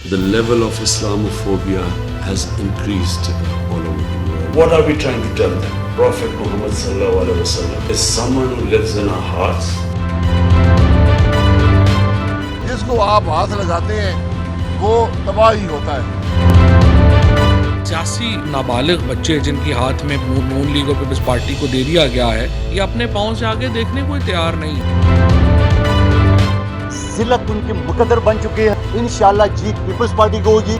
The level of Islamophobia has increased all over the world. What are we trying to tell them? Prophet Muhammad sallallahu alaihi wasallam is someone who lives in our hearts. जिसको आप हाथ लगाते हैं वो तबाह ही होता है। 86 नाबालिग बच्चे जिनकी हाथ में नून लीग और पीपल्स पार्टी को दे दिया गया है, ये अपने पाँव से आगे देखने को तैयार नहीं। जिल्लत उनकी मुकद्दर बन चुकी है। इंशाअल्लाह जीत पीपल्स पार्टी को होगी।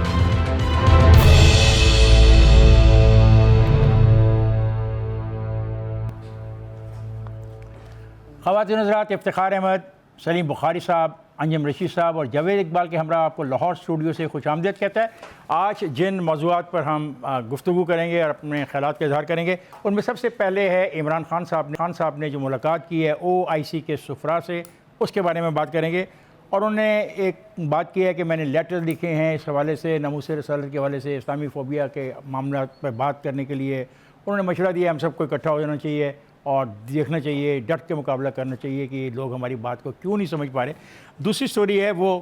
ख़वातीन हज़रात, इफ्तिखार अहमद, सलीम बुखारी साहब, अंजम रशीद साहब और जावेद इकबाल के हमरा आपको लाहौर स्टूडियो से खुशामदीद कहता है। आज जिन मौज़ूआत पर हम गुफ्तगू करेंगे और अपने ख़यालात का इज़हार करेंगे, उनमें सबसे पहले है इमरान खान साहब ने जो मुलाकात की है OIC के सुफरा से, उसके बारे में बात करेंगे। और उन्होंने एक बात की है कि मैंने लेटर लिखे हैं इस हवाले से, नमूस रसालत के हवाले से, इस्लामी फ़ोबिया के मामला पर बात करने के लिए उन्होंने मशवरा दिया हम सबको इकट्ठा हो जाना चाहिए और देखना चाहिए, डट के मुकाबला करना चाहिए कि लोग हमारी बात को क्यों नहीं समझ पा रहे। दूसरी स्टोरी है वो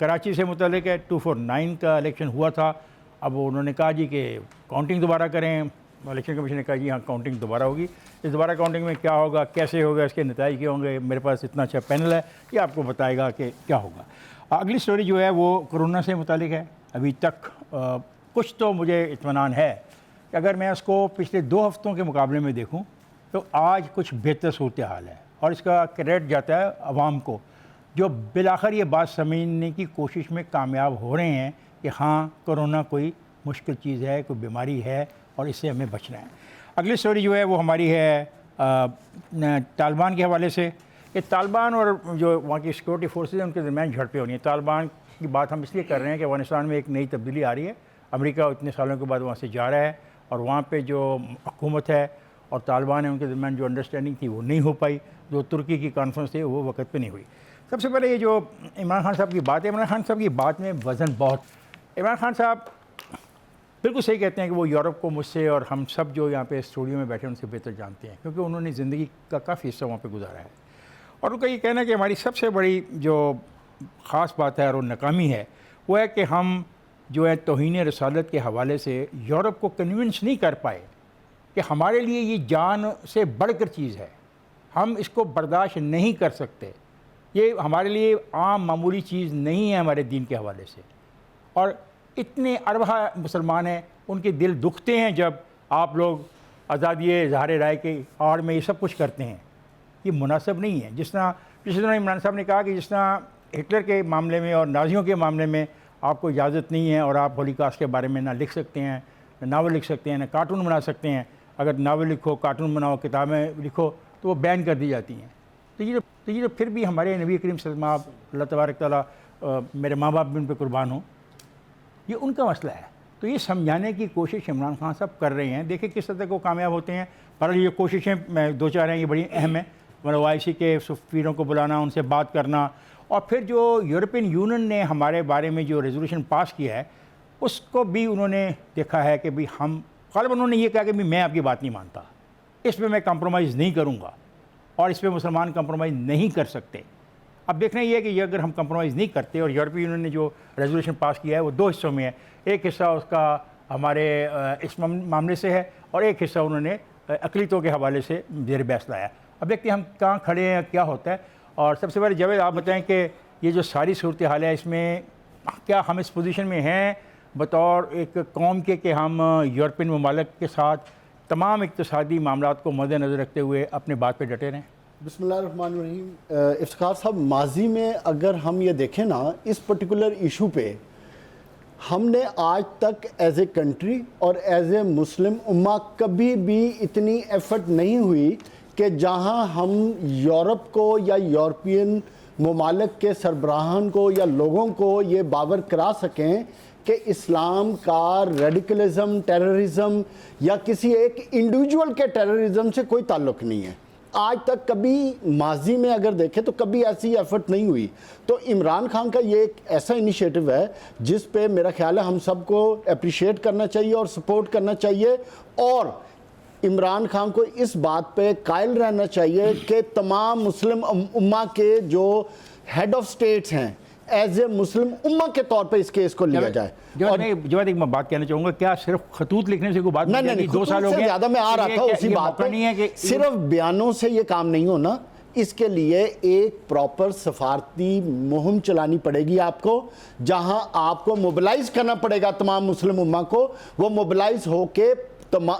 कराची से मुतल्लिक है। 249 का इलेक्शन हुआ था। अब उन्होंने कहा जी कि काउंटिंग दोबारा करें। इलेक्शन कमीशन ने कहा जी हाँ काउंटिंग दोबारा होगी। इस दोबारा काउंटिंग में क्या होगा, कैसे होगा, इसके नतीजे क्या होंगे, मेरे पास इतना अच्छा पैनल है ये आपको बताएगा कि क्या होगा। अगली स्टोरी जो है वो कोरोना से मुतालिक है। अभी तक कुछ तो मुझे इत्मीनान है कि अगर मैं उसको पिछले 2 हफ्तों के मुकाबले में देखूं तो आज कुछ बेहतर सूरत हाल है और इसका क्रेडिट जाता है अवाम को, जो बिलाखिर ये बात समझने की कोशिश में कामयाब हो रहे हैं कि हाँ कोरोना कोई मुश्किल चीज़ है, कोई बीमारी है और इससे हमें बचना है। अगली स्टोरी जो है वो हमारी है तालिबान के हवाले से कि तालिबान और जो वहाँ की सिक्योरिटी फोर्सेज हैं उनके दरमियान झड़पें हो रही हैं। तालिबान की बात हम इसलिए कर रहे हैं कि अफगानिस्तान में एक नई तब्दीली आ रही है। अमेरिका इतने सालों के बाद वहाँ से जा रहा है और वहाँ पे जो हुकूमत है और तालिबान है उनके दरमियान जो अंडरस्टैंडिंग थी वो नहीं हो पाई। जो तुर्की की कॉन्फ्रेंस थी वो वक्त पे नहीं हुई। सबसे पहले ये जो इमरान खान साहब की बात है, इमरान खान साहब की बात में वज़न बहुत। इमरान खान साहब बिल्कुल सही कहते हैं कि वो यूरोप को मुझसे और हम सब जो यहाँ पे स्टूडियो में बैठे उनसे बेहतर जानते हैं, क्योंकि उन्होंने ज़िंदगी का काफ़ी हिस्सा वहाँ पे गुजारा है। और उनका ये कहना है कि हमारी सबसे बड़ी जो ख़ास बात है और नाकामी है वो है कि हम जो है तौहीन रसालत के हवाले से यूरोप को कन्विंस नहीं कर पाए कि हमारे लिए ये जान से बढ़कर चीज़ है, हम इसको बर्दाश्त नहीं कर सकते, ये हमारे लिए आम मामूली चीज़ नहीं है हमारे दीन के हवाले से। और इतने अरबा मुसलमान हैं, उनके दिल दुखते हैं जब आप लोग आज़ादी इज़हार राय के आड़ में ये सब कुछ करते हैं। ये मुनासिब नहीं है। जिस तरह पिछले दिनों इमरान साहब ने कहा कि जिस तरह हिटलर के मामले में और नाज़ियों के मामले में आपको इजाज़त नहीं है और आप होलोकॉस्ट के बारे में ना लिख सकते हैं, ना नावल लिख सकते हैं, ना कार्टून बना सकते हैं। अगर नावल लिखो, कार्टून बनाओ, किताबें लिखो तो वो बैन कर दी जाती हैं। तो ये फिर भी हमारे नबी करीम सल्लल्लाहु अलैहि वसल्लम, अल्लाह तबारक तआला मेरे माँ बाप भी उन पर कुर्बान हो, ये उनका मसला है। तो ये समझाने की कोशिश इमरान खान साहब कर रहे हैं। देखिए किस तरह को कामयाब होते हैं। पर ये कोशिशें मैं 2-4 हैं, ये बड़ी अहम है। मतलब OIC के सफ़ीरों को बुलाना, उनसे बात करना, और फिर जो यूरोपियन यूनियन ने हमारे बारे में जो रेजोल्यूशन पास किया है उसको भी उन्होंने देखा है कि भाई हम ग़ालिबन उन्होंने ये कहा कि मैं आपकी बात नहीं मानता, इस पर मैं कंप्रोमाइज़ नहीं करूँगा और इस पर मुसलमान कंप्रोमाइज़ नहीं कर सकते। अब देखना ये है कि ये अगर हम कंप्रोमाइज़ नहीं करते, और यूरोपीय यूनियन ने जो रेजोल्यूशन पास किया है वो 2 हिस्सों में है। एक हिस्सा उसका हमारे इस मामले से है और एक हिस्सा उन्होंने अक़लियतों के हवाले से ज़ेर बहस लाया। अब देखते हैं हम कहाँ खड़े हैं, क्या होता है। और सबसे पहले जावेद आप बताएं कि ये जो सारी सूरत हाल है इसमें क्या हम इस पोजीशन में हैं बतौर एक कौम के कि हम यूरोपियन ममालिक के साथ तमाम इक़्तिसादी मामलात को मद्देनज़र रखते हुए अपने बात पर डटे रहें। बिस्मिल्लाहिर्रहमानिर्रहीम। इफ्तिखार साहब, माजी में अगर हम ये देखें ना, इस पर्टिकुलर इशू पे हमने आज तक एज ए कंट्री और एज ए मुस्लिम उम्मा कभी भी इतनी एफर्ट नहीं हुई कि जहां हम यूरोप को या यूरोपियन ममालिक के सरबराहान को या लोगों को ये बावर करा सकें कि इस्लाम का रेडिकलिज़म, टेररिज़म या किसी एक इंडिविजुअल के टेररिज़म से कोई ताल्लुक़ नहीं है। आज तक कभी माजी में अगर देखें तो कभी ऐसी एफर्ट नहीं हुई। तो इमरान खान का ये एक ऐसा इनिशिएटिव है जिस पे मेरा ख्याल है हम सबको अप्रिशिएट करना चाहिए और सपोर्ट करना चाहिए, और इमरान खान को इस बात पे कायल रहना चाहिए कि तमाम मुस्लिम उम्मा के जो हेड ऑफ स्टेट्स हैं एज ए मुस्लिम उम्मा के तौर पे इस केस को लिया जाए। और मैं बात कहना चाहूँगा, क्या सिर्फ खतूत लिखने से कोई बात नहीं, 2 साल हो गए ज़्यादा मैं आ रहा था उसी बात पे, नहीं है कि सिर्फ बयानों से ये काम नहीं होना, इसके लिए एक प्रॉपर सफारती मुहिम चलानी पड़ेगी आपको, जहां आपको मोबिलाइज करना पड़ेगा तमाम मुस्लिम उम्मा को, वो मोबिलाइज होके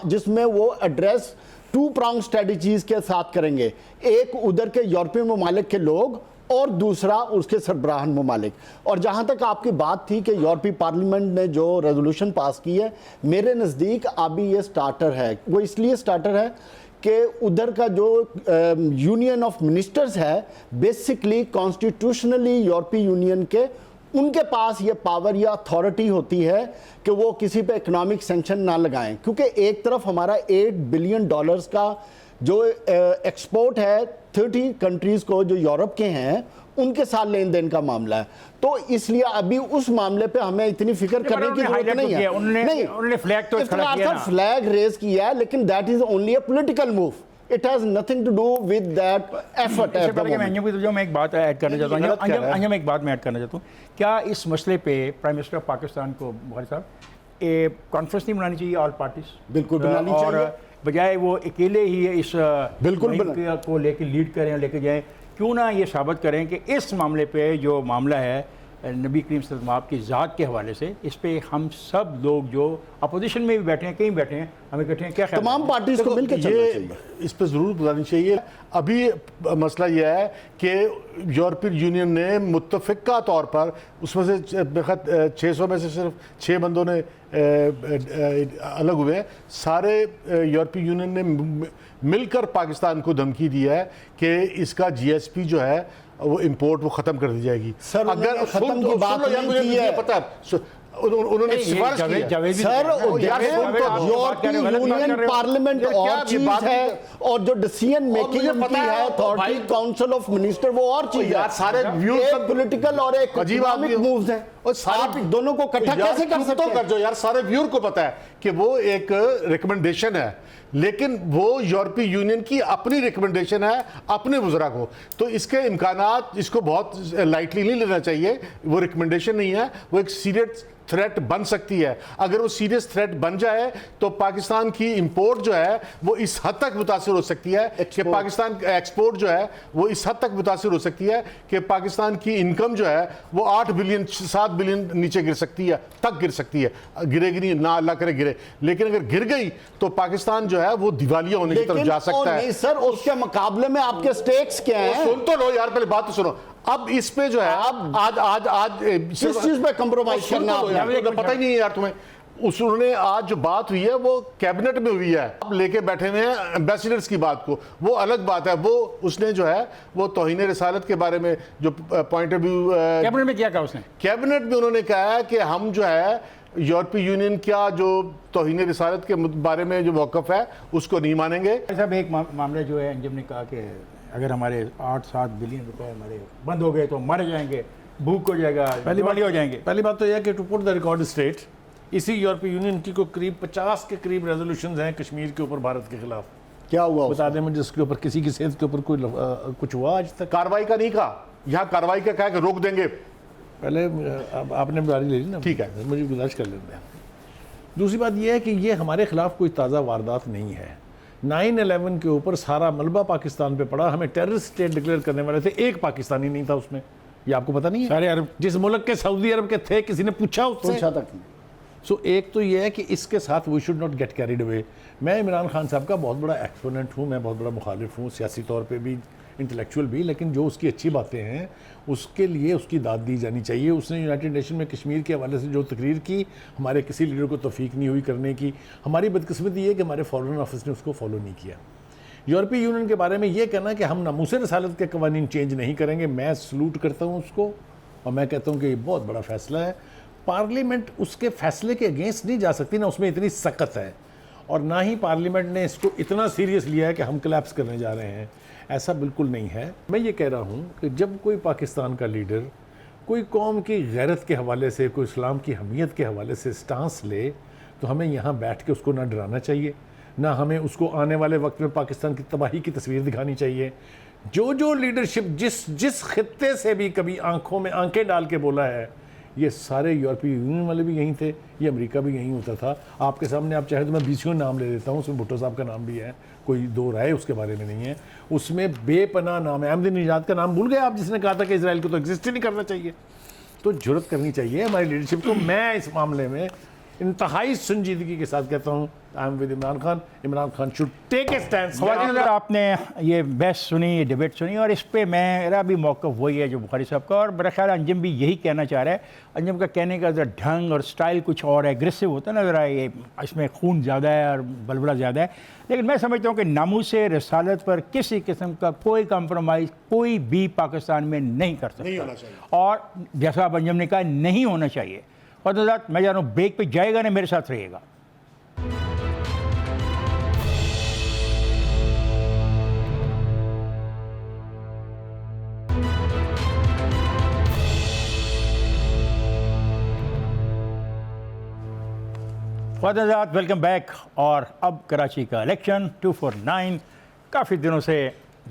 जिसमें वो एड्रेस 2 pronged स्ट्रेटजीज के साथ करेंगे, एक उधर के यूरोपीय ममालिक के लोग और दूसरा उसके सरबराहान ममालिक। और जहाँ तक आपकी बात थी कि यूरोपीय पार्लियामेंट ने जो रेजोल्यूशन पास की है, मेरे नज़दीक अभी ये स्टार्टर है। वो इसलिए स्टार्टर है कि उधर का जो यूनियन ऑफ मिनिस्टर्स है, बेसिकली कॉन्स्टिट्यूशनली यूरोपीय यूनियन के, उनके पास ये पावर या अथॉरिटी होती है कि वो किसी पे इकोनॉमिक सैंक्शन ना लगाएं, क्योंकि एक तरफ हमारा $8 बिलियन का जो एक्सपोर्ट है 30 कंट्रीज को जो यूरोप के हैं उनके साथ लेन देन का मामला है, तो इसलिए अभी उस मामले पे हमें इतनी फिक्र करने की जरूरत नहीं है। उन्होंने फ्लैग तो खड़ा किया ना, फ्लैग रेज किया है, लेकिन that is only a political move, it has nothing to do with that effort. मैं एक बात ऐड करना चाहता हूँ, एक बात मैं ऐड करना चाहता हूँ, क्या इस मसले पे प्राइम मिनिस्टर ऑफ पाकिस्तान को बुखारी साहब कॉन्फ्रेंस नहीं बनानी चाहिए ऑल पार्टीज? बिल्कुल बनानी चाहिए, बजाय वो अकेले ही इस बिल्कुल को लेके लीड करें, लेके जाएं। क्यों ना ये साबित करें कि इस मामले पे जो मामला है नबी करीम सल्लल्लाहु अलैहि वसल्लम आपकी ज़ात के हवाले से, इस पे हम सब लोग जो अपोजिशन में भी बैठे हैं, कहीं बैठे हैं, हमें बैठे हैं, क्या तमाम पार्टीज को मिलकर चलना चाहिए, इस पे ज़रूर बतानी चाहिए। अभी मसला यह है कि यूरोपीय यूनियन ने मुत्तफ़िक़ा तौर पर उसमें से 600 में से सिर्फ 6 बंदों ने अलग हुए, सारे यूरोपीय यूनियन ने मिलकर पाकिस्तान को धमकी दी है कि इसका GSP जो है वो इंपोर्ट वो खत्म कर दी जाएगी। सर अगर खत्म की बात नहीं की है, पता है उन्होंने सिफारिश की है। सर यूरोपीय यूनियन पार्लियामेंट और चीज है, और जो डिसीजन मेकिंग उनकी है अथॉरिटी काउंसिल ऑफ मिनिस्टर वो और चीज है। सारे व्यूज एक पॉलिटिकल और एक इकोनॉमिक मूव्स हैं, और आप दोनों को इकट्ठा कैसे कर सकते हैं? कर जो यार, सारे व्यूअर को पता है कि वो एक रिकमेंडेशन है, लेकिन वो यूरोपीय यूनियन की अपनी रिकमेंडेशन है अपने वज़रा को, तो इसके इम्कानात, इसको बहुत लाइटली नहीं लेना चाहिए। वो रिकमेंडेशन नहीं है, वो एक सीरियस थ्रेट बन सकती है। अगर वो सीरियस थ्रेट बन जाए तो पाकिस्तान की इंपोर्ट जो है वो इस हद तक मुतासिर हो सकती है कि पाकिस्तान एक्सपोर्ट जो है वो इस हद तक मुतासिर हो सकती है कि पाकिस्तान की इनकम जो है वो 8 बिलियन 7 बिलियन नीचे गिर सकती है, तक गिर सकती है। गिरेगी नहीं, ना अल्लाह करे गिरे, लेकिन अगर गिर गई तो पाकिस्तान जो है वो दिवालिया होने की तरफ जा सकता है। नहीं सर, उसके मुकाबले में आपके स्टेक्स क्या हैं? सुन तो लो यार, पहले बात तो सुनो। अब इस पे जो है आज किस चीज पे कंप्रोमाइज करना है पता ही नहीं है यार तुम्हें। उन्होंने आज जो बात हुई है वो कैबिनेट में हुई है, अब लेके बैठे हुए हैं एम्बेसडर्स की बात को, वो अलग बात है। वो उसने जो है वो तौहीन रिसालत के बारे में जो पॉइंट ऑफ व्यू कैबिनेट में क्या कहा उसने, कैबिनेट में उन्होंने कहा है कि हम जो है यूरोपीय यूनियन का जो तौहीन रिसालत के बारे में जो मौक़िफ़ है उसको नहीं मानेंगे। साहब एक मामला जो है अंजुम ने कहा कि अगर हमारे 8-7 बिलियन रुपए हमारे बंद हो गए तो मर जाएंगे, भूख हो जाएगा, दिवाली हो जाएंगे। पहली बात तो यह है कि to put the record straight, इसी यूरोपीय यूनियन की को करीब 50 के करीब रेजोल्यूशंस हैं कश्मीर के ऊपर भारत के खिलाफ। क्या हुआ बता दें मुझे, जिसके ऊपर किसी की सेहत के ऊपर कोई कुछ हुआ आज तक? कार्रवाई का नहीं कहा, यहाँ कार्रवाई का कहा कि रोक देंगे। पहले आपने बारी ले ली ना, ठीक है, मुझे गुजारिश कर लेते हैं। दूसरी बात यह है कि ये हमारे खिलाफ कोई ताज़ा वारदात नहीं है। 9/11 के ऊपर सारा मलबा पाकिस्तान पे पड़ा, हमें टेररिस्ट स्टेट डिक्लेयर करने वाले थे, एक पाकिस्तानी नहीं था उसमें, ये आपको पता नहीं है? सारे अरब जिस मुल्क के सऊदी अरब के थे, किसी ने पूछा उससे? पूछा तक नहीं। सो एक तो ये है कि इसके साथ we should not get carried away. मैं इमरान खान साहब का बहुत बड़ा एक्सपोनेंट हूँ, मैं बहुत बड़ा मुखालिफ हूँ, सियासी तौर पे भी, इंटेलेक्चुअल भी, लेकिन जो उसकी अच्छी बातें हैं उसके लिए उसकी दाद दी जानी चाहिए। उसने यूनाइटेड नेशन में कश्मीर के हवाले से जो तकरीर की, हमारे किसी लीडर को तौफीक नहीं हुई करने की। हमारी बदकिस्मती ये है कि हमारे फॉरेन ऑफिस ने उसको फॉलो नहीं किया। यूरोपीय यूनियन के बारे में ये कहना कि हम नामूसे रसालत के कवानीन चेंज नहीं करेंगे, मैं सलूट करता हूँ उसको, और मैं कहता हूँ कि ये बहुत बड़ा फैसला है। पार्लियामेंट उसके फैसले के अगेंस्ट नहीं जा सकती, ना उसमें इतनी सख्त है, और ना ही पार्लियामेंट ने इसको इतना सीरियस लिया है कि हम कोलैप्स करने जा रहे हैं। ऐसा बिल्कुल नहीं है। मैं ये कह रहा हूँ कि जब कोई पाकिस्तान का लीडर कोई कौम की गैरत के हवाले से, कोई इस्लाम की हमीयत के हवाले से स्टांस ले, तो हमें यहाँ बैठ के उसको ना डराना चाहिए, ना हमें उसको आने वाले वक्त में पाकिस्तान की तबाही की तस्वीर दिखानी चाहिए। जो लीडरशिप जिस खित्ते से भी कभी आंखों में आंखें डाल के बोला है, ये सारे यूरोपीय यूनियन वाले भी यहीं थे, ये अमेरिका भी यहीं होता था। आपके सामने आप चाहे तो मैं 20 नाम ले लेता हूँ, उसमें भुट्टो साहब का नाम भी है, कोई दो राय उसके बारे में नहीं है। उसमें बेपनाह नाम है, अहमदीनेजाद का नाम भूल गए आप, जिसने कहा था कि इसराइल को तो एग्जिस्ट ही नहीं करना चाहिए। तो जुर्रत करनी चाहिए हमारी लीडरशिप को। मैं इस मामले में इंतहाई संजीदगी के साथ कहता हूँ, I am with Imran Khan. Imran Khan should take a stand. आपने ये बहस सुनी, ये डिबेट सुनी, और इस पे मेरा भी मौक़िफ़ वही है जो बुखारी साहब का, और मेरा ख्याल अंजुम भी यही कहना चाह रहा है। अंजुम का कहने का ज़रा ढंग और स्टाइल कुछ और एग्रेसिव होता है ना, ज़रा ये इसमें खून ज़्यादा है और बलबला ज़्यादा है। लेकिन मैं समझता हूँ कि नामूसे रिसालत पर किसी किस्म का कोई कंप्रोमाइज़ कोई भी पाकिस्तान में नहीं कर सकता, और जैसा अब अंजुम ने कहा नहीं होना चाहिए। और तो मैं जा रहा हूँ ब्रेक पे जाएगा ना, मेरे साथ रहिएगा। Welcome back. और अब कराची का इलेक्शन 249 काफ़ी दिनों से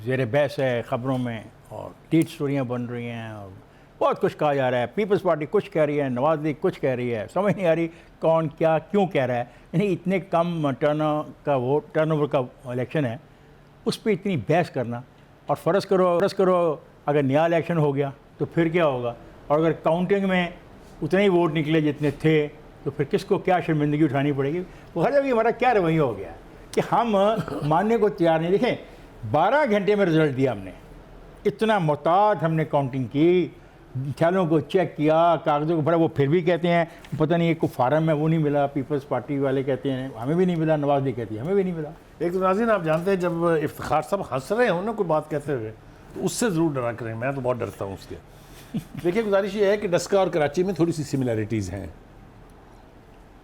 ज़ेर बहस है ख़बरों में, और लीड स्टोरियाँ बन रही हैं, और बहुत कुछ कहा जा रहा है। पीपल्स पार्टी कुछ कह रही है, नवाज लीग कुछ कह रही है, समझ नहीं आ रही कौन क्या क्यों कह रहा है। यानी इतने कम टर्नओवर का इलेक्शन है, उस पर इतनी बहस करना। और फ़र्ज़ करो अगर नया इलेक्शन हो गया तो फिर क्या होगा, और अगर काउंटिंग में उतने ही वोट निकले जितने थे तो फिर किसको क्या शर्मिंदगी उठानी पड़ेगी। तो हर जगह हमारा क्या रवैया हो गया कि हम मानने को तैयार नहीं। देखें 12 घंटे में रिज़ल्ट दिया हमने, इतना मोहतात हमने काउंटिंग की, ख्यालों को चेक किया, कागज़ों को भरा, वो फिर भी कहते हैं पता नहीं एक को फार्म है वो नहीं मिला। पीपल्स पार्टी वाले कहते हैं हमें भी नहीं मिला, नवाज लीग कहती है हमें भी नहीं मिला। एक तो नाज़रीन आप जानते हैं जब इफ्तिखार साहब हंस रहे हो ना कोई बात कहते हुए, तो उससे ज़रूर डरा करें, मैं तो बहुत डरता हूँ उसके। देखिए गुजारिश ये है कि डस्का और कराची में थोड़ी सी सिमिलैरिटीज़ हैं।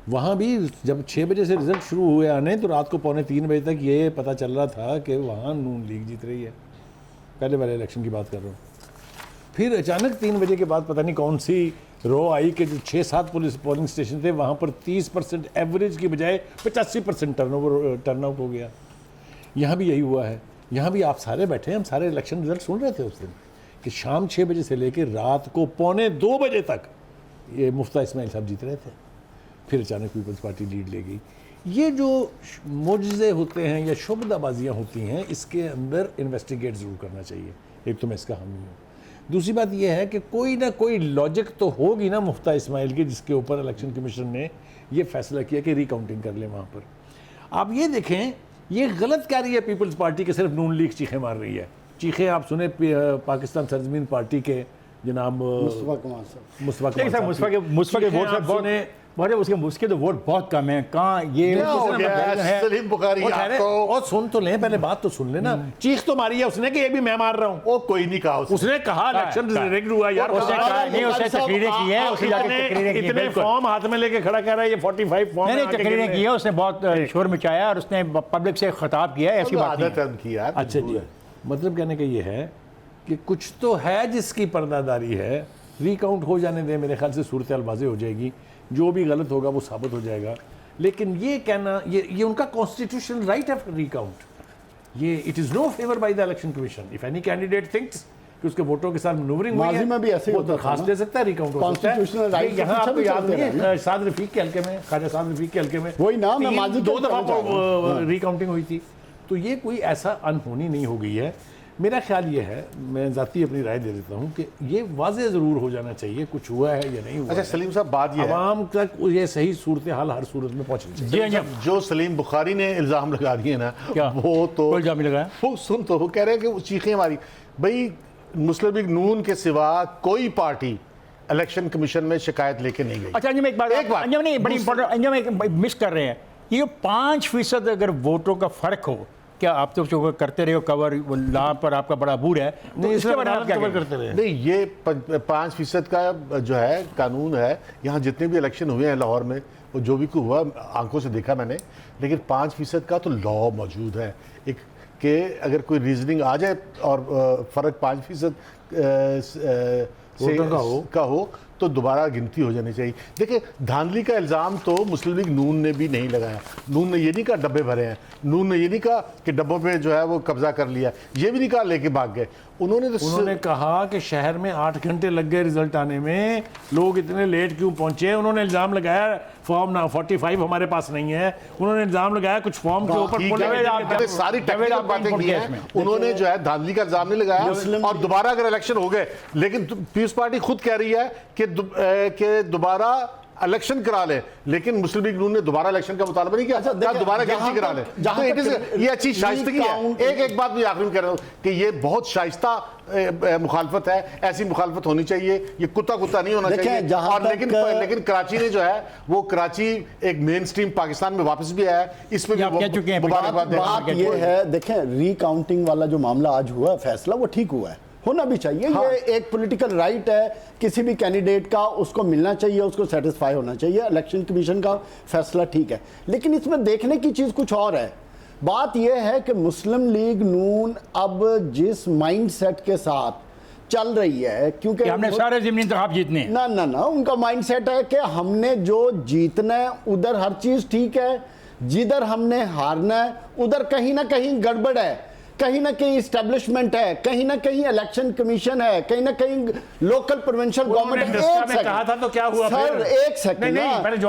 वहाँ भी जब 6 बजे से रिज़ल्ट शुरू हुए आने, तो रात को 2:45 बजे तक ये पता चल रहा था कि वहाँ नून लीग जीत रही है। पहले वाले इलेक्शन की बात कर रहा हूँ। फिर अचानक 3 बजे के बाद पता नहीं कौन सी रो आई कि जो 6-7 पोलिंग स्टेशन थे वहाँ पर 30% एवरेज की बजाय 85% टर्नआउट हो गया। यहाँ भी यही हुआ है। यहाँ भी आप सारे बैठे हैं, हम सारे इलेक्शन रिजल्ट सुन रहे थे उस दिन कि शाम 6 बजे से लेकर रात को 1:45 बजे तक ये मुफ्ता इस्माइल साहब जीत रहे थे। फिर अचानक पीपल्स पार्टी लीड ले गई। ये जो मुजज़े होते हैं या शुबदाबाजियाँ होती हैं, इसके अंदर इन्वेस्टिगेट ज़रूर करना चाहिए। एक तो मैं इसका हामी हूँ। दूसरी बात यह है कि कोई ना कोई लॉजिक तो होगी ना मुफ्ता इस्माइल की, जिसके ऊपर इलेक्शन कमीशन ने ये फैसला किया कि रिकाउंटिंग कर लें वहाँ पर। आप ये देखें, ये गलत कह रही है पीपल्स पार्टी के, सिर्फ नून लीग चीखें मार रही है। चीखें आप सुने पाकिस्तान सरजमीन पार्टी के जनाब मुस्तफा के वोट सुने, उसके तो वोट बहुत कम है। कहाँ ये सलीम बुखारी और सुन तो लें, पहले बात तो सुन लेना। चीख तो मारी है उसने कि ये भी मैं मार रहा हूँ। वो कोई नहीं कहा, उसने कहा इलेक्शन रिग्ड हुआ यार। इतने फॉर्म हाथ में लेके खड़ा कर रहा है, ये 45 फॉर्म मैंने तकरीरें की है, उसने बहुत शोर मचाया और उसने पब्लिक से खिताब किया, ऐसी बात नहीं है। अच्छा जी, मतलब कहने का ये है कि कुछ तो है जिसकी पर्दादारी है। रिकाउंट हो जाने दें, मेरे ख्याल से सूरत हाल वाज़ेह हो जाएगी। जो भी गलत होगा वो साबित हो जाएगा। लेकिन ये कहना, ये उनका कॉन्स्टिट्यूशनल राइट है रिकाउंट। ये it is no favour by the election commission. If any candidate thinks कि उसके वोटों के साथ मैनूवरिंग हुई है, में भी ऐसे वो दरखास्त दे सकता है, रिकाउंट हो सकता है। यहाँ आपको याद नहीं है साद रफीक के हल्के में, ख्वाजा साद रफीक के हल्के में वही नाम है, 2 दफ़ा रिकाउंटिंग हुई थी। तो ये कोई ऐसा अनहोनी नहीं हो गई है। मेरा ख्याल ये है, मैं ज़ाती अपनी राय दे देता हूँ कि ये वाज़ेह ज़रूर हो जाना चाहिए कुछ हुआ है या नहीं हुआ। अच्छा सलीम साहब, बात ये आवाम तक ये सही सूरत हाल हर सूरत में पहुँचनी चाहिए। जो सलीम बुखारी ने इल्ज़ाम लगा दिए ना, वो तो इल्ज़ाम लगाया, वो सुन तो वो कह रहे हैं कि वो चीखें मारी। भाई मुस्लिम लीग नून के सिवा कोई पार्टी इलेक्शन कमीशन में शिकायत लेके नहीं गई। अच्छा अंजुम, एक बात अंजुम नहीं, बड़ी इंपॉर्टेंट अंजुम, एक मिस कर रहे हैं। ये 5% अगर वोटों का फ़र्क हो, क्या आप तो जो करते रहे हो कवर ला पर आपका बड़ा अबूर है, नहीं इसके बारे में आप क्या करते रहे? नहीं, ये 5% का जो है कानून है। यहाँ जितने भी इलेक्शन हुए हैं लाहौर में, वो जो भी हुआ आंखों से देखा मैंने, लेकिन 5% का तो लॉ मौजूद है एक कि अगर कोई रीजनिंग आ जाए और फ़र्क 5% का हो तो दोबारा गिनती हो जानी चाहिए। देखिए, धांधली का इल्ज़ाम तो मुस्लिम लीग नून ने भी नहीं लगाया। नून ने ये नहीं कहा डब्बे भरे हैं, नून ने ये नहीं कहा कि डब्बों पे जो है वो कब्जा कर लिया, ये भी नहीं कहा लेके भाग गए। उन्होंने कहा कि शहर में 8 घंटे लग गए रिजल्ट आने में, लोग इतने लेट क्यों पहुंचे। उन्होंने इल्ज़ाम लगाया फॉर्म 45 हमारे पास नहीं है, उन्होंने इल्ज़ाम लगाया कुछ फॉर्म के ऊपर सारी टेक्निकल बातें की हैं। उन्होंने जो है धांधली का इल्ज़ाम नहीं लगाया और दोबारा अगर इलेक्शन हो गए, लेकिन पीपल्स पार्टी खुद कह रही है कि दोबारा इलेक्शन करा ले, लेकिन मुस्लिम लीग नून ने दोबारा इलेक्शन का मुतालबा नहीं किया, दोबारा गिनती करा ले। तो ये अच्छी शाइस्तगी है। एक बात मैं आखिर में कह रहा हूँ कि ये बहुत शाइस्ता मुखालफत है, ऐसी मुखालफत होनी चाहिए, ये कुत्ता नहीं होना चाहिए। और लेकिन कराची ने जो है वो कराची एक मेन स्ट्रीम पाकिस्तान में वापस भी आया है, इसमें भी बात ये है। देखें, रिकाउंटिंग वाला जो मामला आज हुआ फैसला वो ठीक हुआ है, होना भी चाहिए। हाँ। ये एक पॉलिटिकल राइट है किसी भी कैंडिडेट का, उसको मिलना चाहिए, उसको सेटिस्फाई होना चाहिए। इलेक्शन कमीशन का फैसला ठीक है, लेकिन इसमें देखने की चीज़ कुछ और है। बात यह है कि मुस्लिम लीग नून अब जिस माइंडसेट के साथ चल रही है, क्योंकि हमने सारे ज़मीनी इंतखाब जीतने, ना उनका माइंडसेट है कि हमने जो जीतना है उधर हर चीज़ ठीक है, जिधर हमने हारना है उधर कहीं ना कहीं गड़बड़ है, कहीं ना कहीं इस्टेब्लिशमेंट है, कहीं ना कहीं इलेक्शन कमीशन है, कहीं ना कहीं लोकल प्रोविंशियल गवर्नमेंट है। कहा था तो क्या हुआ सर? एक सेकंड,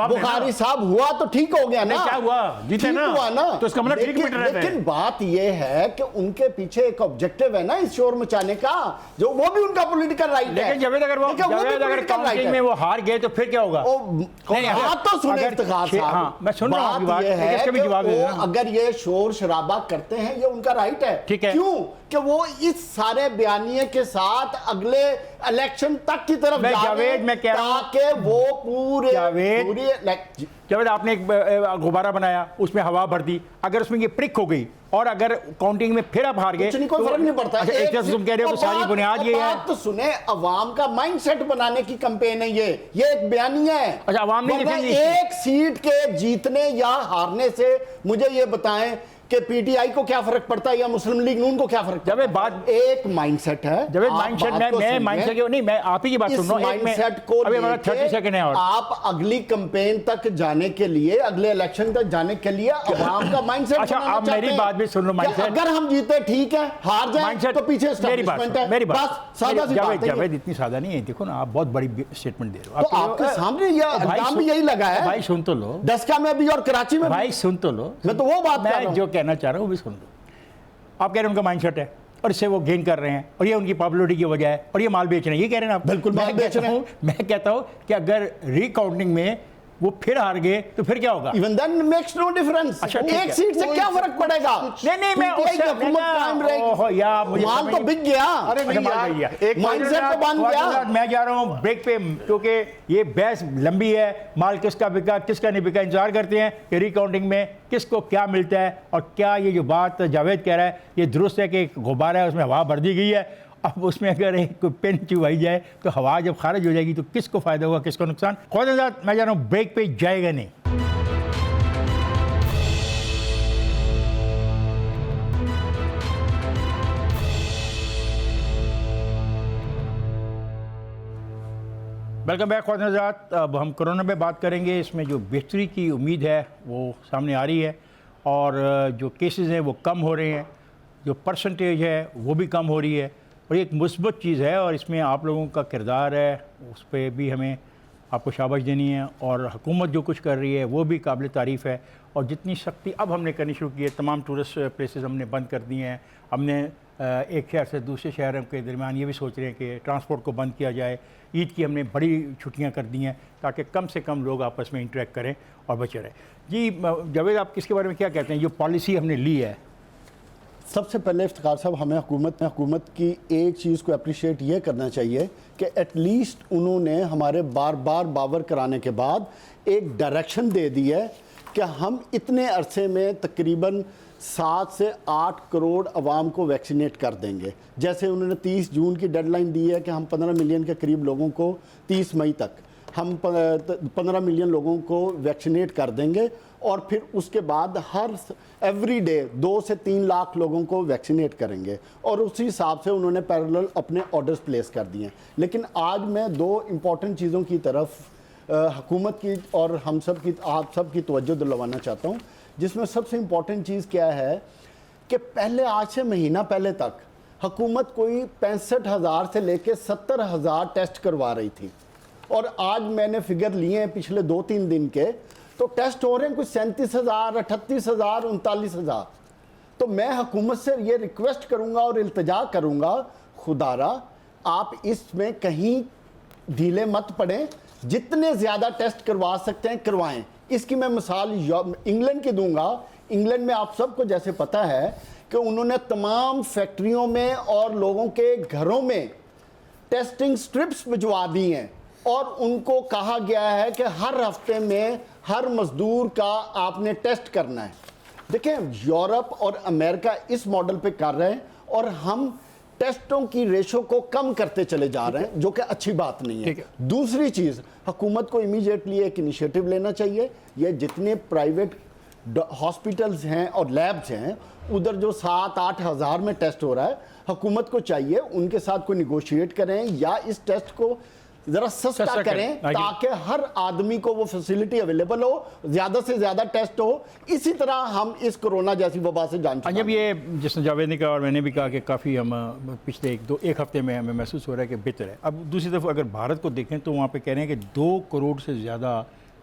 बुखारी साहब हुआ तो ठीक हो गया ना, क्या हुआ? जीते ना, हुआ ना, तो इसका मतलब ठीक मिट रहा है। लेकिन बात यह है कि उनके पीछे एक ऑब्जेक्टिव है ना इस शोर मचाने का, जो वो भी उनका पॉलिटिकल राइट है। लेकिन जावेद अगर काउंटिंग में वो हार गए तो फिर क्या होगा? बात तो सुने इफ्तिखार साहब, मैं सुन रहा हूं बात, इसका भी जवाब दे देना। अगर ये शोर शराबा करते हैं ये उनका राइट है, ठीक है, क्यों कि वो इस सारे बयानिए के साथ अगले इलेक्शन तक की तरफ जावेद मैं कह रहा हूं ताकि वो पूरे जावेद आपने एक गुब्बारा बनाया, उसमें हवा भर दी, अगर उसमें ये प्रिक हो गई और अगर काउंटिंग में फिर आप हार गए तो कोई फर्क नहीं पड़ता। एक तुम कह रहे हो सारी बुनियाद ये है। तो सुने, अवाम का माइंडसेट बनाने की कैंपेन है ये एक बयानिया है। अच्छा, अवाम ने एक सीट के जीतने या हारने से मुझे ये बताएं कि पीटीआई को क्या फर्क पड़ता है या मुस्लिम लीग नून को क्या फर्क पड़ता है? बात एक माइंडसेट है। जब माइंडसेट मैं माइंडसेट नहीं, मैं आप ही की बात सुन रहा हूं। माइंडसेट को अभी हमारा 30 सेकंड है और आप अगली कैंपेन तक जाने के लिए, अगले इलेक्शन तक जाने के लिए अवाम का माइंडसेट। अच्छा, आप मेरी बात भी सुन लो। माइंडसेट अगर हम जीते ठीक है, हार जाए तो पीछे एस्टैब्लिशमेंट है। मेरी बात बस सादा सी बात है। जावेद इतनी सादा नहीं है, देखो ना आप बहुत बड़ी स्टेटमेंट दे रहे हो। तो आपके सामने इल्जाम भी यही लगा है। भाई सुन तो लो, दसका में भी और कराची में। भाई सुन तो लो, मैं तो वो बात मैं जो कहना चाह रहा हूँ वो भी सुन लो। आप कह रहे हैं उनका माइंडसेट है और इससे वो गेन कर रहे हैं और ये उनकी पॉपुलरिटी की वजह है और ये माल बेच रहे हैं, ये कह रहे हैं आप? बिल्कुल माल बेच रहे हैं। मैं कहता हूं कि अगर रिकाउंटिंग में वो फिर हार गए तो फिर क्या होगा? Even then makes no difference। अच्छा, एक सीट से क्या फर्क पड़ेगा? नहीं मैं माल तो बिक गया। अरे माइंडसेट तो बन गया। मैं जा रहा हूँ ब्रेक पे, क्योंकि ये बहस लंबी है। माल किसका बिका किसका नहीं बिका, इंतजार करते हैं कि रिकाउंटिंग में किसको क्या मिलता है और क्या ये जो बात जावेद कह रहा है ये दुरुस्त है कि एक गुब्बारा है उसमें हवा भर दी गई है, अब उसमें अगर एक पेन चुभाई जाए तो हवा जब खारिज हो जाएगी तो किसको फ़ायदा होगा किसको नुकसान? ख्वाजा मैं जा रहा हूँ ब्रेक पे, जाएगा नहीं। Welcome back Khwaja. अब हम कोरोना पे बात करेंगे। इसमें जो बेहतरी की उम्मीद है वो सामने आ रही है और जो केसेस हैं वो कम हो रहे हैं, जो परसेंटेज है वो भी कम हो रही है और ये एक मुस्बत चीज़ है और इसमें आप लोगों का किरदार है, उस पर भी हमें आपको शाबाश देनी है और हुकूमत जो कुछ कर रही है वो भी काबिल तारीफ़ है। और जितनी सख्ती अब हमने करनी शुरू की है, तमाम टूरिस्ट प्लेसेस हमने बंद कर दिए हैं। हमने एक शहर से दूसरे शहर के दरमियान ये भी सोच रहे हैं कि ट्रांसपोर्ट को बंद किया जाए। ईद की हमने बड़ी छुट्टियां कर दी हैं ताकि कम से कम लोग आपस में इंटरेक्ट करें और बचे रहें। जी जावेद, आप किसके बारे में क्या कहते हैं? जो पॉलिसी हमने ली है, सबसे पहले इफ्तिखार साहब हमें हुकूमत की एक चीज़ को अप्रिशिएट ये करना चाहिए कि एटलीस्ट उन्होंने हमारे बार बार बावर कराने के बाद एक डायरेक्शन दे दी है कि हम इतने अरसे में तकरीबन 7 से 8 करोड़ अवाम को वैक्सीनेट कर देंगे। जैसे उन्होंने 30 जून की डेडलाइन दी है कि हम 15 मिलियन के करीब लोगों को 30 मई तक हम 15 मिलियन लोगों को वैक्सीनेट कर देंगे और फिर उसके बाद हर एवरी डे 2 से 3 लाख लोगों को वैक्सीनेट करेंगे और उसी हिसाब से उन्होंने पैरेलल अपने ऑर्डर्स प्लेस कर दिए हैं। लेकिन आज मैं 2 इम्पॉर्टेंट चीज़ों की तरफ हुकूमत की और हम सब की, आप सब की तवज्जो दिलवाना चाहता हूँ, जिसमें सबसे इम्पॉर्टेंट चीज़ क्या है कि पहले आज से महीना पहले तक हुकूमत कोई 65,000 से लेकर 70,000 टेस्ट करवा रही थी और आज मैंने फिगर लिए हैं पिछले 2-3 दिन के, तो टेस्ट हो रहे हैं कुछ 37,000, 38,000, 39,000। तो मैं हुकूमत से ये रिक्वेस्ट करूंगा और इल्तिजा करूंगा, खुदारा आप इसमें कहीं ढीले मत पड़ें, जितने ज़्यादा टेस्ट करवा सकते हैं करवाएं। इसकी मैं मिसाल इंग्लैंड की दूंगा। इंग्लैंड में आप सबको जैसे पता है कि उन्होंने तमाम फैक्ट्रियों में और लोगों के घरों में टेस्टिंग स्ट्रिप्स भिजवा दी हैं और उनको कहा गया है कि हर हफ्ते में हर मजदूर का आपने टेस्ट करना है। देखें, यूरोप और अमेरिका इस मॉडल पे कर रहे हैं और हम टेस्टों की रेशो को कम करते चले जा रहे हैं, जो कि अच्छी बात नहीं है। दूसरी चीज़, हुकूमत को इमीडिएटली एक इनिशिएटिव लेना चाहिए। ये जितने प्राइवेट हॉस्पिटल्स हैं और लैब्स हैं, उधर जो 7-8 हज़ार में टेस्ट हो रहा है, हुकूमत को चाहिए उनके साथ कोई निगोशिएट करें या इस टेस्ट को ज़रा सस्ता करें ताकि हर आदमी को वो फैसिलिटी अवेलेबल हो, ज़्यादा से ज़्यादा टेस्ट हो। इसी तरह हम इस कोरोना जैसी वबा से जान जब ये जिसने जावेद ने कहा और मैंने भी कहा कि काफ़ी हम पिछले 1 हफ्ते में हमें महसूस हो रहा है कि बेहतर है। अब दूसरी तरफ अगर भारत को देखें तो वहाँ पे कह रहे हैं कि 2 करोड़ से ज़्यादा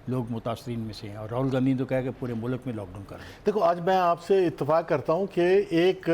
लोग मुतासरीन में से हैं और राहुल गांधी ने तो कहा कि पूरे मुल्क में लॉकडाउन कर रहे हैं। देखो, आज मैं आपसे इत्तेफाक करता हूँ कि एक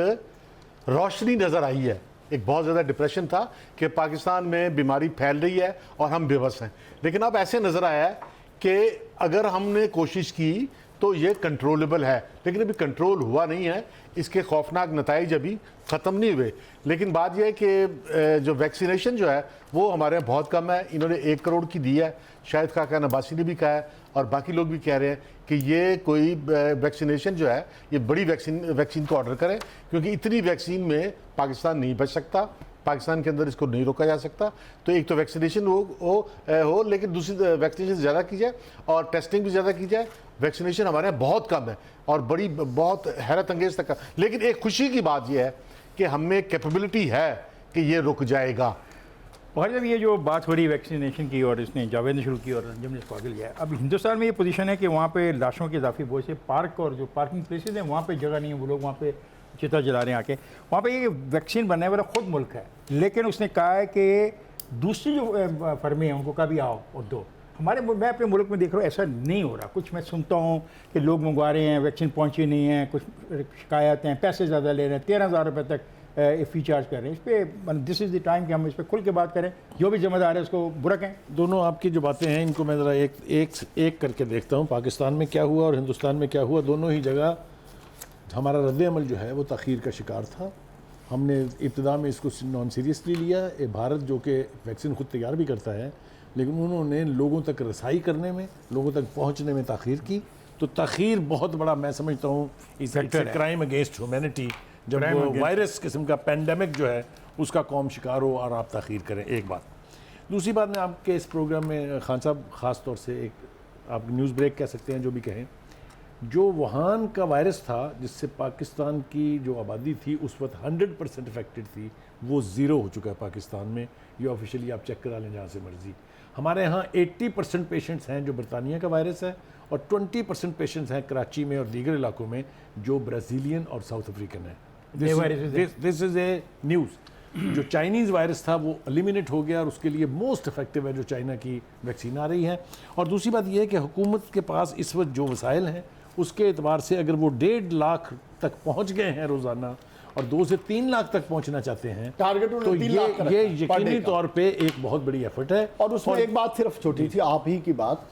रोशनी नज़र आई है। एक बहुत ज़्यादा डिप्रेशन था कि पाकिस्तान में बीमारी फैल रही है और हम बेबस हैं, लेकिन अब ऐसे नज़र आया है कि अगर हमने कोशिश की तो ये कंट्रोलेबल है, लेकिन अभी कंट्रोल हुआ नहीं है। इसके खौफनाक नताइज अभी ख़त्म नहीं हुए। लेकिन बात यह है कि जो वैक्सीनेशन जो है वो हमारे यहाँ बहुत कम है। इन्होंने 1 करोड़ की दी है, शायद काका नबासी ने भी कहा है और बाकी लोग भी कह रहे हैं कि ये कोई वैक्सीनेशन जो है ये बड़ी वैक्सीन को ऑर्डर करें, क्योंकि इतनी वैक्सीन में पाकिस्तान नहीं बच सकता, पाकिस्तान के अंदर इसको नहीं रोका जा सकता। तो एक तो वैक्सीनेशन हो लेकिन दूसरी वैक्सीनेशन ज़्यादा की जाए और टेस्टिंग भी ज़्यादा की जाए। वैक्सीनेशन हमारे यहाँ बहुत कम है और बहुत हैरत अंगेज तक। लेकिन एक खुशी की बात यह है कि हमें कैपेबिलिटी है कि ये रुक जाएगा। और जब ये जो बात हो रही है वैक्सीनेशन की और इसने जावेद ने शुरू की और अंजुम ने इसको आगे लिया है, अब हिंदुस्तान में ये पोजीशन है कि वहाँ पे लाशों के इजाफी बोझ से पार्क और जो पार्किंग प्लेसेस हैं वहाँ पे जगह नहीं है, वो लोग वहाँ पे चिता जला रहे हैं आके। वहाँ पे ये वैक्सीन बनने वाला खुद मुल्क है, लेकिन उसने कहा है कि दूसरी जो फर्में हैं उनको कहा भी आओ और दो। मैं अपने मुल्क में देख रहा हूँ ऐसा नहीं हो रहा। कुछ मैं सुनता हूँ कि लोग मंगवा रहे हैं, वैक्सीन पहुँची नहीं है, कुछ शिकायत हैं, पैसे ज़्यादा ले रहे हैं, 13,000 रुपये तक फ़ी चार्ज कर रहे हैं। इस पर दिस इज़ द टाइम कि हम इस पर खुल के बात करें, जो भी जिम्मेदार है उसको बुरा कहें। दोनों आपकी जो बातें हैं इनको मैं ज़रा एक करके देखता हूँ। पाकिस्तान में क्या हुआ और हिंदुस्तान में क्या हुआ, दोनों ही जगह हमारा रद्द-ए-अमल जो है वो तख़ीर का शिकार था। हमने इब्तिदा में इसको नॉन सीरियसली लिया। भारत जो कि वैक्सीन खुद तैयार भी करता है, लेकिन उन्होंने लोगों तक रसाई करने में, लोगों तक पहुँचने में तख़ीर की। तो तख़ीर बहुत बड़ा मैं समझता हूँ इस क्राइम अगेंस्ट ह्यूमैनिटी, जब वायरस किस्म का पेंडेमिक जो है उसका कौम शिकार हो और आप तख़ीर करें। एक बात। दूसरी बात, मैं आपके इस प्रोग्राम में खान साहब ख़ास तौर से एक आप न्यूज़ ब्रेक कह सकते हैं, जो भी कहें, जो वुहान का वायरस था जिससे पाकिस्तान की जो आबादी थी उस वक्त 100% अफेक्टेड थी, वो ज़ीरो हो चुका है पाकिस्तान में। ये ऑफिशियली आप चेक करा लें जहाँ से मर्ज़ी। हमारे यहाँ 80% पेशेंट्स हैं जो बरतानिया का वायरस है और 20% पेशेंट्स हैं कराची में और दीगर इलाकों में जो ब्राज़ीलियन और साउथ अफ्रीकन है। This is a news. जो चाइनीज़ वायरस था वो एलिमिनेट हो गया और उसके लिए मोस्ट इफेक्टिव है जो चाइना की वैक्सीन आ रही है। और दूसरी बात यह है कि हुकूमत के पास इस वक्त जो वसाइल हैं उसके एतबार से अगर वो 1.5 लाख तक पहुंच गए हैं रोज़ाना और 2 से 3 लाख तक पहुंचना चाहते हैं, टारगेट तो ये यकीनी तौर पे एक बहुत बड़ी एफर्ट है। और उसमें एक बात सिर्फ छोटी थी, आप ही की बात,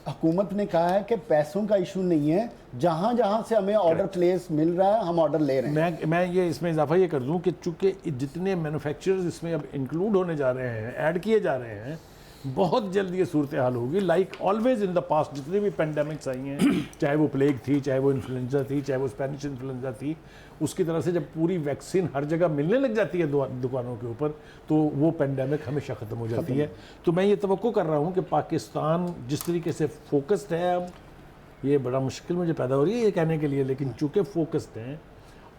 हुकूमत ने कहा है कि पैसों का इशू नहीं है, जहां जहां से हमें ऑर्डर प्लेस मिल रहा है हम ऑर्डर ले रहे हैं। मैं ये इसमें इजाफा ये कर दूं कि चूंकि जितने मैन्युफैक्चरर्स इसमें अब इंक्लूड होने जा रहे हैं, ऐड किए जा रहे हैं, बहुत जल्द ये सूरत हाल होगी, like always in the past जितनी भी पेंडेमिक्स आई हैं, चाहे वो प्लेग थी, चाहे वो इन्फ्लुएंजा थी, चाहे वो स्पेनिश इन्फ्लुएंजा थी, उसकी तरह से जब पूरी वैक्सीन हर जगह मिलने लग जाती है दुकानों के ऊपर, तो वो पेंडेमिक हमेशा ख़त्म हो जाती है। तो मैं ये तवक्को कर रहा हूँ कि पाकिस्तान जिस तरीके से फोकस्ड है, अब ये बड़ा मुश्किल मुझे पैदा हो रही है ये कहने के लिए, लेकिन चूँकि फोकस्ड हैं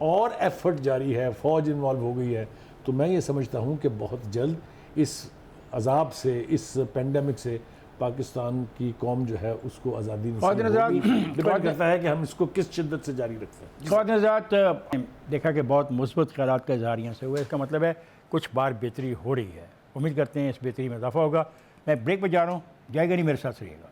और एफर्ट जारी है, फ़ौज इन्वॉल्व हो गई है, तो मैं ये समझता हूँ कि बहुत जल्द इस अजाब से, इस पेंडेमिक से पाकिस्तान की कौम जो है उसको आज़ादी डिपेंड करता है कि हम इसको किस शिद्दत से जारी रखते हैं। देखा कि बहुत मुस्बत ख़यालात का इज़हार यहाँ से हुआ, इसका मतलब है कुछ बार बेहतरी हो रही है, उम्मीद करते हैं इस बेहतरी में इजाफा होगा। मैं ब्रेक पर जा रहा हूँ, जाएगा नहीं, मेरे साथ रहिएगा।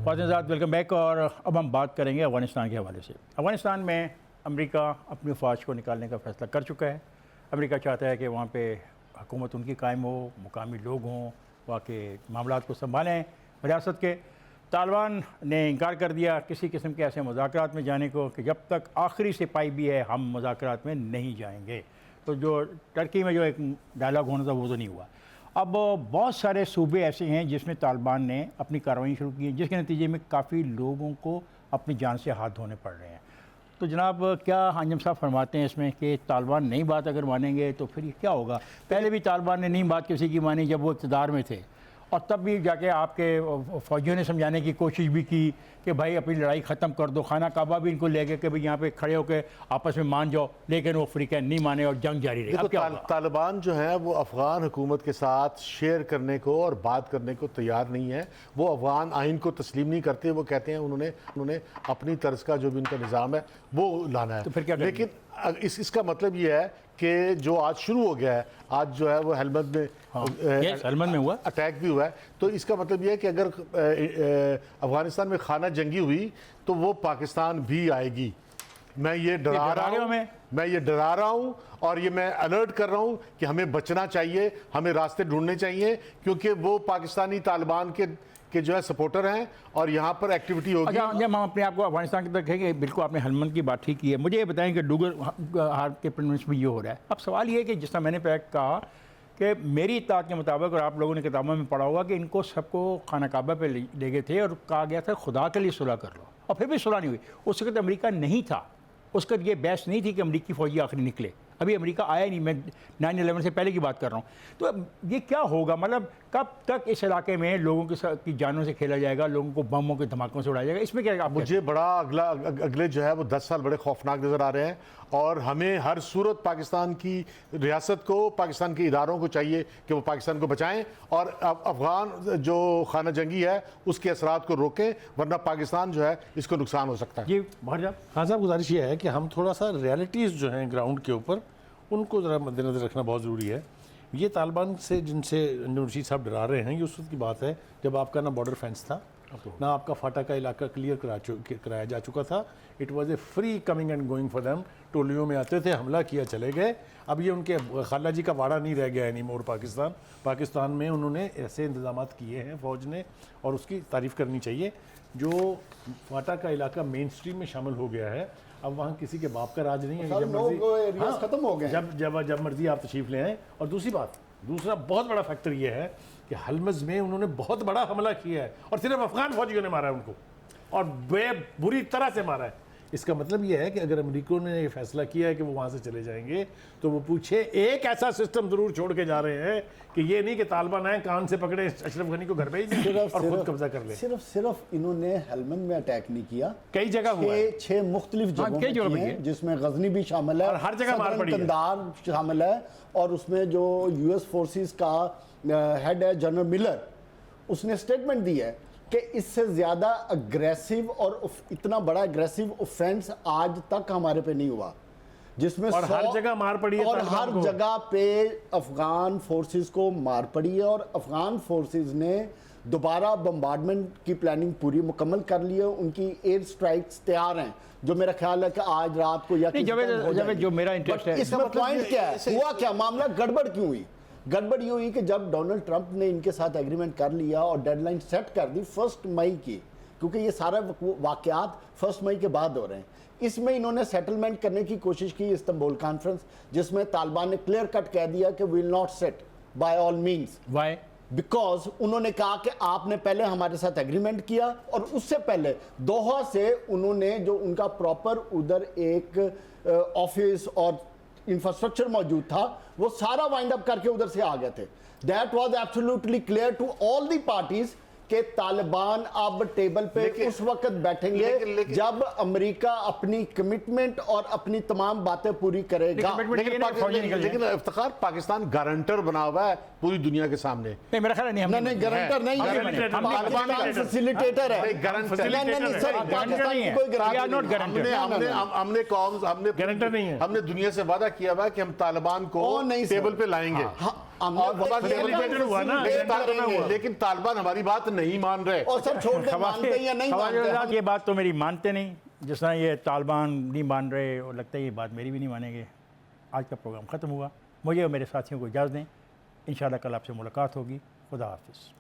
ख़वातीन वेलकम बैक। और अब हम बात करेंगे अफ़गानिस्तान के हवाले से। अफ़गानिस्तान में अमेरिका अपनी फ़ौज को निकालने का फ़ैसला कर चुका है। अमेरिका चाहता है कि वहाँ पे हुकूमत उनकी कायम हो, मुकामी लोग हों, वहाँ के मामलात को संभालें रियासत के। तालिबान ने इनकार कर दिया किसी किस्म के ऐसे मुज़ाकरात में जाने को कि जब तक आखिरी सिपाही भी है हम मुज़ाकरात में नहीं जाएंगे। तो जो टर्की में जो एक डायलॉग होना था वो तो नहीं हुआ। अब बहुत सारे सूबे ऐसे हैं जिसमें तालिबान ने अपनी कार्रवाई शुरू की है, जिसके नतीजे में काफ़ी लोगों को अपनी जान से हाथ धोने पड़ रहे हैं। तो जनाब क्या अंजम साहब फरमाते हैं इसमें कि तालिबान नई बात अगर मानेंगे तो फिर ये क्या होगा? पहले भी तालिबान ने नई बात किसी की मानी जब वो इक़्तिदार में थे, और तब भी जाके आपके फ़ौजियों ने समझाने की कोशिश भी की कि भाई अपनी लड़ाई ख़त्म कर दो। खाना काबा भी इनको ले गए कि भाई यहाँ पे खड़े होकर आपस में मान जाओ, लेकिन वो अफ्रीका नहीं माने और जंग जारी रही। तालिबान जो है वो अफ़गान हुकूमत के साथ शेयर करने को और बात करने को तैयार नहीं है। वो अफ़गान आइन को तस्लीम नहीं करते। वो कहते हैं उन्होंने अपनी तर्ज का जो भी उनका निज़ाम है वो लाना है। तो फिर क्या? लेकिन इसका मतलब ये है कि जो आज शुरू हो गया है, आज जो है वो हेलमंद में हेलमंद में हुआ अटैक भी हुआ है, तो इसका मतलब ये है कि अगर अफगानिस्तान में खाना जंगी हुई तो वो पाकिस्तान भी आएगी। मैं ये डरा रहा हूँ और ये मैं अलर्ट कर रहा हूँ कि हमें बचना चाहिए, हमें रास्ते ढूंढने चाहिए, क्योंकि वो पाकिस्तानी तालिबान के जो है सपोर्टर हैं और यहाँ पर एक्टिविटी होगी। अच्छा, जब हम अपने आप को अफगानिस्तान की तरफ कहेंगे, बिल्कुल आपने हेलमंद की बात ठीक की है। मुझे ये बताएं कि डूगर हार के प्रोविंस में ये हो रहा है। अब सवाल ये है कि जिस तरह मैंने पहले कहा कि मेरी इत्ताअत के मुताबिक, और आप लोगों ने किताबों में पढ़ा होगा कि इनको सबको खाना काबा पे ले गए थे और कहा गया था खुदा के लिए सुलह कर लो, और फिर भी सुलह नहीं हुई। उस वक्त अमेरिका नहीं था, उस वक्त ये बहस नहीं थी कि अमेरिकी फ़ौजी आखिरी निकले, अभी अमेरिका आया नहीं। मैं 9/11 से पहले की बात कर रहा हूँ। तो ये क्या होगा? मतलब कब तक इस इलाके में लोगों की जानों से खेला जाएगा, लोगों को बमों के धमाकों से उड़ाया जाएगा? इसमें क्या मुझे बड़ा अगले जो है वो 10 साल बड़े खौफनाक नज़र आ रहे हैं, और हमें हर सूरत पाकिस्तान की रियासत को, पाकिस्तान के इदारों को चाहिए कि वो पाकिस्तान को बचाएं और अफगान जो खाना जंगी है उसके असरात को रोकें, वरना पाकिस्तान जो है इसको नुकसान हो सकता है। जी बाहर जा। हाँ साहब, गुजारिश ये है कि हम थोड़ा सा रियलिटीज़ जो हैं ग्राउंड के ऊपर उनको ज़रा मद्देनज़र रखना बहुत ज़रूरी है। ये तालिबान से जिनसे अंजुम रशीद साहब डरा रहे हैं, ये उस वक्त की बात है जब आपका ना बॉर्डर फेंस था, ना आपका फाटा का इलाका क्लियर कराया जा चुका था। It was a free coming and going for them. टोलियों में आते थे, हमला किया, चले गए। अब ये उनके खाला जी का वाड़ा नहीं रह गया एनी मोर। पाकिस्तान में उन्होंने ऐसे इंतजाम किए हैं फ़ौज ने, और उसकी तारीफ़ करनी चाहिए। जो फाटा का इलाका मेन स्ट्रीम में शामिल हो गया है, अब वहाँ किसी के बाप का राज नहीं है। जब मर्जी खत्म हो गए, जब मर्जी आप तशरीफ़ ले आएँ। और दूसरा बहुत बड़ा फैक्टर ये है कि हलमज में उन्होंने बहुत बड़ा हमला किया है, और सिर्फ अफगान फौजियों ने मारा है उनको, और बुरी तरह से मारा है। इसका मतलब ये है कि अगर अमेरिका ने ये फैसला किया है कि वो वहाँ से चले जाएंगे, तो वो पूछे एक ऐसा सिस्टम ज़रूर छोड़ के जा रहे हैं कि ये नहीं कि तालिबान आए, कान से पकड़े अशरफ गनी को घर भेज दें और खुद कब्जा कर ले। सिर्फ इन्होंने हेलमंद में अटैक नहीं किया, कई जगह हुआ है, 6 मुख्तलिफ जगहों में, जिसमें गजनी भी शामिल है, और हर जगह मार पड़ी है, कंधार शामिल है। और उसमें जो US फोर्सेस का हेड है जनरल मिलर, उसने स्टेटमेंट दी है कि इससे ज़्यादा अग्रेसिव और इतना बड़ा अग्रेसिव ऑफेंस आज तक हमारे पे नहीं हुआ, जिसमें और हर जगह मार पड़ी है, और हर जगह पे अफगान फोर्सेस को मार पड़ी है। और अफगान फोर्सेस ने दोबारा बम्बार्डमेंट की प्लानिंग पूरी मुकम्मल कर ली है। उनकी एयर स्ट्राइक्स तैयार हैं, जो मेरा ख्याल है कि आज रात को या जो मेरा इंटरेस्ट है, इसमें पॉइंट क्या है, हुआ क्या, मामला गड़बड़ क्यों हुई? गड़बड़ ये हुई कि जब डोनाल्ड ट्रंप ने इनके साथ एग्रीमेंट कर लिया और डेडलाइन सेट कर दी 1 मई की, क्योंकि ये सारा वाकयात 1 मई के बाद हो रहे हैं, इसमें इन्होंने सेटलमेंट करने की कोशिश की इस्तांबुल कॉन्फ्रेंस, जिसमें तालिबान ने क्लियर कट कह दिया कि will not set by all means. Why? Because उन्होंने कहा कि आपने पहले हमारे साथ एग्रीमेंट किया, और उससे पहले दोहा से उन्होंने जो उनका प्रॉपर उधर एक ऑफिस और इंफ्रास्ट्रक्चर मौजूद था वो सारा वाइंड अप करके उधर से आ गए थे। That was absolutely clear to all the parties कि तालिबान अब टेबल पे उस वक्त बैठेंगे जब अमेरिका अपनी कमिटमेंट और अपनी तमाम बातें पूरी करेगा। लेकिन इफ्तिखार पाकिस्तान गारंटर बना हुआ है पूरी दुनिया के सामने। नहीं, मेरा ख्याल है नहीं, गारंटर नहीं है, पाकिस्तान फैसिलिटेटर है। हमने कौम हमने गारंटर नहीं है। हमने दुनिया से वादा किया हुआ कि हम तालिबान को टेबल पे लाएंगे, लेकिन तालिबान हमारी बात नहीं मान रहे। और सब छोड़ के मानते हैं या नहीं मानते? ये बात तो मेरी मानते नहीं, जिस तरह ये तालिबान नहीं मान रहे, और लगता है ये बात मेरी भी नहीं मानेंगे। आज का प्रोग्राम ख़त्म हुआ। मुझे और मेरे साथियों को इजाज़त दें। इंशाअल्लाह कल आपसे मुलाकात होगी। खुदा हाफिज़।